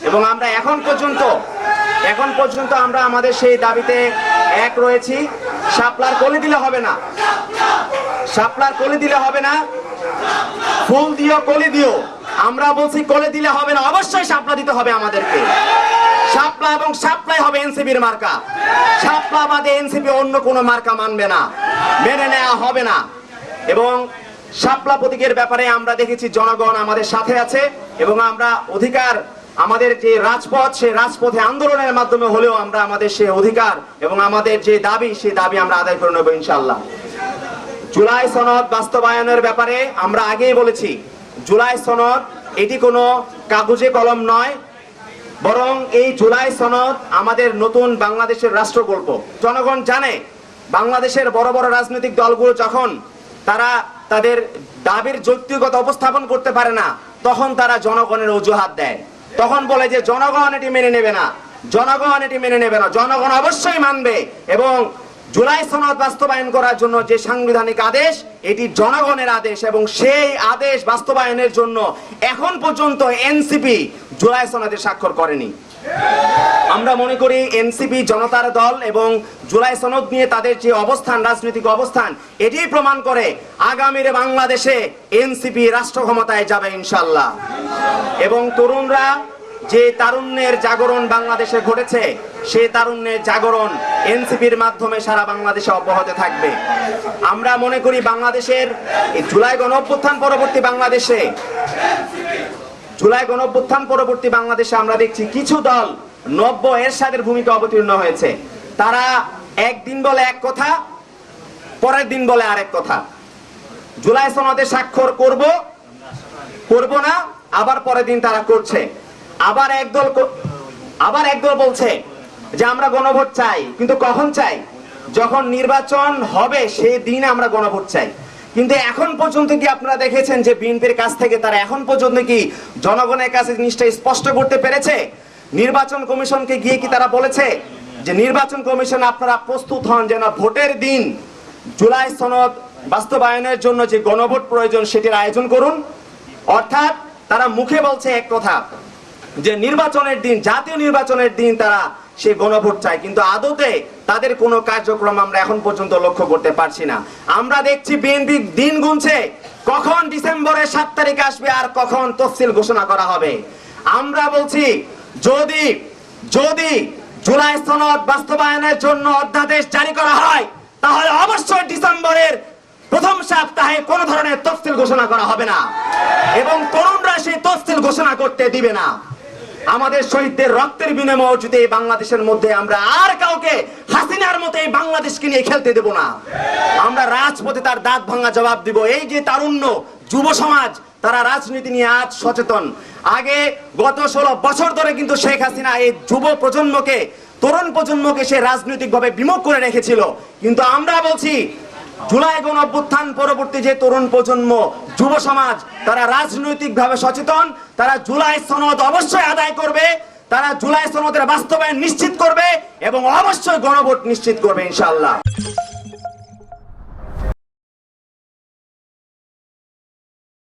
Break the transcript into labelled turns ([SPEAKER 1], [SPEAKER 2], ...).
[SPEAKER 1] এবং আমরা এখন পর্যন্ত আমরা আমাদের সেই দাবিতে এক রয়েছি। শাপলার কলি দিলে হবে না, শাপলার কলি দিলে হবে না, ফুল দিও কলি দিও, আমরা বলছি কলি দিলে হবে না, অবশ্যই শাপলা দিতে হবে আমাদেরকে। শাপলা এবং শাপলাই হবে এনসিপির মার্কা। শাপলা বাদে এনসিপি অন্য কোনো মার্কা মানবে না, মেনে নেওয়া হবে না। এবং শাপলা প্রতীকের ব্যাপারে আমরা দেখেছি জনগণ আমাদের সাথে আছে এবং আমরা অধিকার, আমাদের যে রাজপথ, সেই রাজপথে আন্দোলনের মাধ্যমে হলেও আমরা আমাদের সেই অধিকার এবং আমাদের যে দাবি, সেই দাবি আমরা আদায় করে নেব ইনশাআল্লাহ। জুলাই সনদ বাস্তবায়নের ব্যাপারে আমরা আগেই বলেছি, জুলাই সনদ এটি কোনো কাগজে কলম নয়, বরং এই জুলাই সনদ আমাদের নতুন বাংলাদেশের রাষ্ট্রকল্প। জনগণ জানে বাংলাদেশের বড় বড় রাজনৈতিক দলগুলো যখন তারা তাদের দাবির যৌক্তিকতা উপস্থাপন করতে পারে না, তখন তারা জনগণের অজুহাত দেয়, তখন বলে যে জনগণ এটি মেনে নেবে না, জনগণ এটি মেনে নেবে না। জনগণ অবশ্যই মানবে এবং জুলাই সনদ বাস্তবায়ন করার জন্য যে সাংবিধানিক আদেশ, এটি জনগণের আদেশ এবং সেই আদেশ বাস্তবায়নের জন্য এখন পর্যন্ত এনসিপি জুলাই সনদে স্বাক্ষর করেনি। আমরা মনে করি এনসিপি জনতার দল এবং জুলাই সনদ নিয়ে তাদের যে অবস্থান, রাজনৈতিক অবস্থান, এটি প্রমাণ করে আগামীর বাংলাদেশে এনসিপি রাষ্ট্র ক্ষমতায় যাবে ইনশাআল্লাহ। এবং তরুণরা যে তারুণ্যের জাগরণ বাংলাদেশে ঘটেছে, সেই তারুণ্যের জাগরণ এনসিপির মাধ্যমে সারা বাংলাদেশে অব্যাহত থাকবে। আমরা মনে করি বাংলাদেশের জুলাই গণঅভ্যুত্থান পরবর্তী বাংলাদেশে আমরা দেখছি কিছু দল নব্য এরশাদের ভূমিকা অবতীর্ণ হয়েছে। তারা একদিন বলে এক কথা, পরের দিন বলে আরেক কথা। জুলাই সনদে স্বাক্ষর করব না, আবার পরের দিন তারা করছে। আবার একদল বলছে যে আমরা গণভোট চাই, কিন্তু কখন চাই? যখন নির্বাচন হবে সেই দিন আমরা গণভোট চাই। কিন্তু এখন পর্যন্ত কি আপনারা দেখেছেন যে বিএনপির কাছ থেকে তারা এখন পর্যন্ত কি জনগণের কাছে জিনিসটা স্পষ্ট করতে পেরেছে? নির্বাচন কমিশনকে গিয়ে কি তারা বলেছে যে নির্বাচন কমিশন আপনারা প্রস্তুত হন যেন ভোটের দিন জুলাই সনদ বাস্তবায়নের জন্য যে গণভোট প্রয়োজন সেটির আয়োজন করুন? অর্থাৎ তারা মুখে বলছে এক কথা যে নির্বাচনের দিন, জাতীয় নির্বাচনের দিন তারা সে গণভোট চায়, কিন্তু আদতে তাদের কোনো কার্যক্রম আমরা এখন পর্যন্ত লক্ষ্য করতে পারছি না। আমরা দেখছি বিএনপি দিন গুনছে কখন ডিসেম্বরের 7 তারিখ আসবে আর কখন তফসিল ঘোষণা করা হবে। আমরা বলছি যদি জুলাই সনদ বাস্তবায়নের জন্য অধ্যাদেশ জারি করা হয়, তাহলে অবশ্যই ডিসেম্বরের প্রথম সপ্তাহে কোন ধরনের তফসিল ঘোষণা করা হবে না এবং তরুণরা সেই তফসিল ঘোষণা করতে দিবে না। আমাদের শহীদদের রক্তের বিনিময়ে অর্জিত এই বাংলাদেশের মধ্যে আমরা আর কাউকে হাসিনার মতো এই বাংলাদেশকে নিয়ে খেলতে দেব না। আমরা রাজপথে তার দাঁত ভাঙা জবাব দিব। এই যে তারুণ্য, যুব সমাজ, তারা রাজনীতি নিয়ে আজ সচেতন। আগে গত 16 বছর ধরে কিন্তু শেখ হাসিনা এই যুব প্রজন্মকে, তরুণ প্রজন্মকে সে রাজনৈতিকভাবে বিমুখ করে রেখেছিল। কিন্তু আমরা বলছি জুলাই গণঅভ্যুত্থান পরবর্তী যে তরুণ প্রজন্ম, যুব সমাজ, তারা রাজনৈতিকভাবে সচেতন। তারা জুলাই সনদ অবশ্যই আদায় করবে, তারা জুলাই সনদের বাস্তবায়ন নিশ্চিত করবে এবং অবশ্যই গণভোট নিশ্চিত করবে ইনশাআল্লাহ।